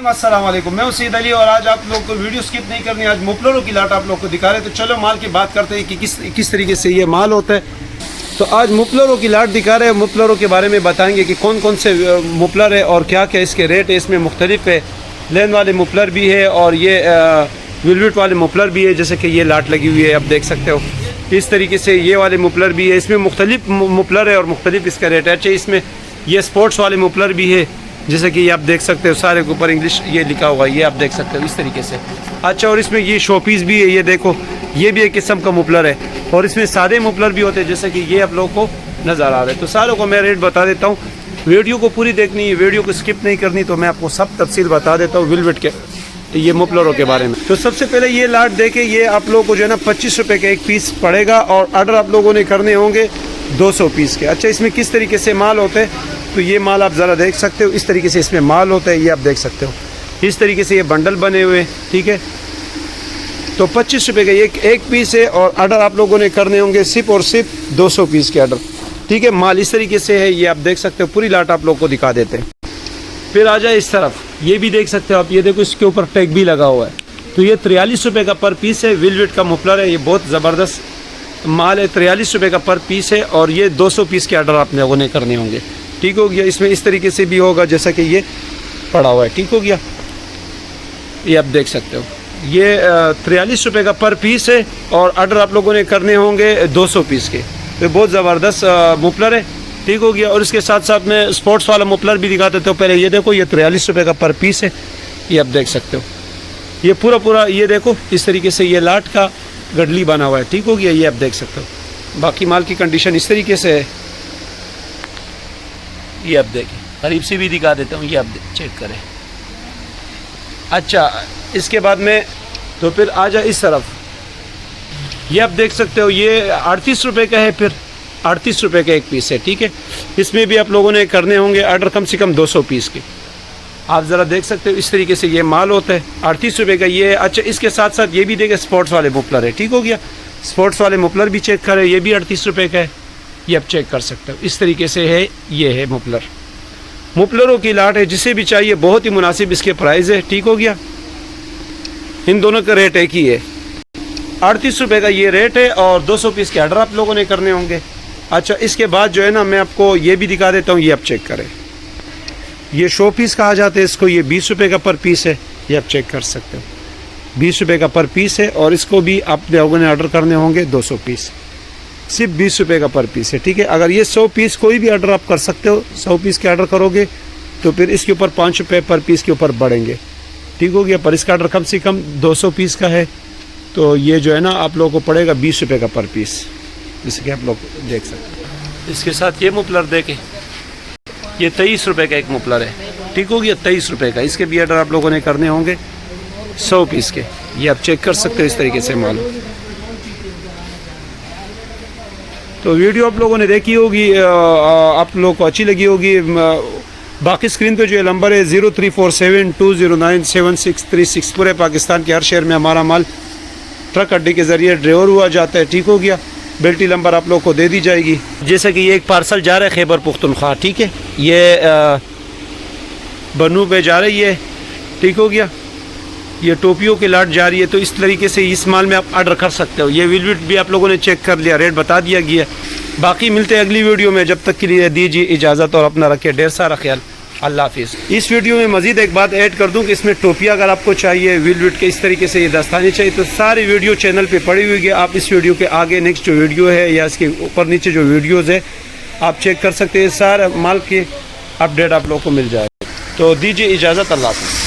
अस्सलाम वालेकुम, मैं सईद अली और आज आप लोग को वीडियो स्किप नहीं करनी। आज मुफलरों की लाट आप लोग को दिखा रहे हैं। तो चलो माल की बात करते हैं कि किस तरीके से ये माल होता है। तो आज मुफलरों की लाट दिखा रहे हैं। मुफलरों के बारे में बताएंगे कि कौन कौन से मुफलर है और क्या क्या इसके रेट है। इसमें मुख्तलिफ है, लेन वाले मुफलर भी है और ये विलविट वाले मुफलर भी है। जैसे कि ये लाट लगी हुई है, आप देख सकते हो। इस तरीके से ये वाले मुफलर भी है। इसमें मुख्तलिफ मुफलर है और मुख्तलिफ इसका रेट है। अच्छा, इसमें ये स्पोर्ट्स वाले मुफलर भी है, जैसे कि ये आप देख सकते हो। सारे के ऊपर इंग्लिश ये लिखा हुआ है, ये आप देख सकते हो इस तरीके से। अच्छा, और इसमें ये शोपीस भी है, ये देखो, ये भी एक किस्म का मुफलर है। और इसमें सादे मुफलर भी होते हैं, जैसे कि ये आप लोगों को नज़र आ रहा है। तो सारों को मैं रेट बता देता हूँ। वीडियो को पूरी देखनी है, वीडियो को स्किप नहीं करनी। तो मैं आपको सब तफसील बता देता हूँ विलविट के ये मुफलरों के बारे में। तो सबसे पहले ये लाट देखे, ये आप लोगों को जो है ना 25 रुपये का एक पीस पड़ेगा और ऑर्डर आप लोगों ने करने होंगे 200 पीस के। अच्छा, इसमें किस तरीके से माल होते हैं, तो ये माल आप ज़रा देख सकते हो। इस तरीके से इसमें माल होता है, ये आप देख सकते हो। इस तरीके से ये बंडल बने हुए, ठीक है। तो 25 रुपये का एक पीस है और ऑर्डर आप लोगों ने करने होंगे सिर्फ और सिर्फ 200 पीस के ऑर्डर, ठीक है। माल इस तरीके से है, ये आप देख सकते हो। पूरी लाट आप लोग को दिखा देते हैं। फिर आ जाए इस तरफ, ये भी देख सकते हो आप। ये देखो, इसके ऊपर टैग भी लगा हुआ है। तो ये 43 रुपये का पर पीस है। विलविट का मुफलर है, ये बहुत ज़बरदस्त माल है। 43 रुपये का पर पीस है और ये 200 पीस के ऑर्डर आप लोगों ने करने होंगे, ठीक हो गया। इसमें इस तरीके से भी होगा, जैसा कि ये पड़ा हुआ है, ठीक हो गया। ये आप देख सकते हो। ये 43 रुपये का पर पीस है और ऑर्डर आप लोगों ने करने होंगे 200 पीस के। तो बहुत ज़बरदस्त मुफलर है, ठीक हो गया। और इसके साथ साथ मैं स्पोर्ट्स वाला मुफलर भी दिखा देता हूँ। पहले ये देखो, ये 43 रुपये का पर पीस है, ये आप देख सकते हो। ये पूरा ये देखो, इस तरीके से ये लाट का गडली बना हुआ है, ठीक हो गया। ये आप देख सकते हो। बाकी माल की कंडीशन इस तरीके से है, ये आप देखें। करीब से भी दिखा देता हूँ, ये आप चेक करें। अच्छा, इसके बाद में तो फिर आ जाए इस तरफ, ये आप देख सकते हो। ये 38 रुपये का है, फिर 38 रुपये का एक पीस है, ठीक है। इसमें भी आप लोगों ने करने होंगे ऑर्डर कम से कम 200 पीस के। आप ज़रा देख सकते हो, इस तरीके से ये माल होता है। 38 रुपये का ये। अच्छा, इसके साथ साथ ये भी देखें, स्पोर्ट्स वाले मुफलर है, ठीक हो गया। स्पोर्ट्स वाले मुफलर भी चेक करें, ये भी 38 रुपये का है, ये आप चेक कर सकते हो। इस तरीके से है, ये है मुफलर। मुफलरों की लाट है, जिसे भी चाहिए बहुत ही मुनासिब इसके प्राइस है, ठीक हो गया। इन दोनों का रेट एक ही है। 38 रुपये का ये रेट है और 200 पीस के ऑर्डर आप लोगों ने करने होंगे। अच्छा, इसके बाद जो है ना, मैं आपको ये भी दिखा देता हूँ, ये आप चेक करें। ये शो पीस कहा जाता है इसको। ये 20 रुपये का पर पीस है, ये आप चेक कर सकते हो। 20 रुपये का पर पीस है और इसको भी आप लोगों ने ऑर्डर करने होंगे 200 पीस। सिर्फ 20 रुपये का पर पीस है, ठीक है। अगर ये 100 पीस कोई भी ऑर्डर आप कर सकते हो, 100 पीस के ऑर्डर करोगे तो फिर इसके ऊपर 5 रुपये पर पीस के ऊपर बढ़ेंगे, ठीक हो गया। पर इसका ऑर्डर कम से कम 200 पीस का है, तो ये जो है ना आप लोगों को पड़ेगा 20 रुपये का पर पीस, जैसे कि आप लोग देख सकते हैं। इसके साथ ये मुफलर देखें, ये 23 रुपये का एक मुफलर है, ठीक हो गया। 23 रुपये का। इसके भी ऑर्डर आप लोगों ने करने होंगे 100 पीस के, ये आप चेक कर सकते हो। इस तरीके से माल। तो वीडियो आप लोगों ने देखी होगी, आप लोगों को अच्छी लगी होगी। बाकी स्क्रीन पे जो नंबर है 034720973636, पूरे पाकिस्तान के हर शहर में हमारा माल ट्रक अड्डे के ज़रिए ड्राइवर हुआ जाता है, ठीक हो गया। बेल्टी नंबर आप लोग को दे दी जाएगी। जैसे कि ये एक पार्सल जा रहा है खैबर पुख्तनख्वा, ठीक है। ये बनू पे जा रही है, ठीक हो गया। ये टोपियों की लाट जा रही है। तो इस तरीके से इस माल में आप ऑर्डर कर सकते हो। ये विलविट भी आप लोगों ने चेक कर लिया, रेट बता दिया गया। बाकी मिलते हैं अगली वीडियो में, जब तक के लिए दीजिए इजाज़त और अपना रखिए ढेर सारा ख्याल। अल्लाह हाफिज़। इस वीडियो में मज़ीद एक बात ऐड कर दूं कि इसमें टोपियाँ अगर आपको चाहिए विलविट के, इस तरीके से ये दस्ताने चाहिए, तो सारी वीडियो चैनल पे पड़ी हुई है। आप इस वीडियो के आगे नेक्स्ट जो वीडियो है या इसके ऊपर नीचे जो वीडियोज़ है आप चेक कर सकते हैं। सारा माल के अपडेट आप लोग को मिल जाए। तो दीजिए इजाज़त, अल्लाह हाफिज़।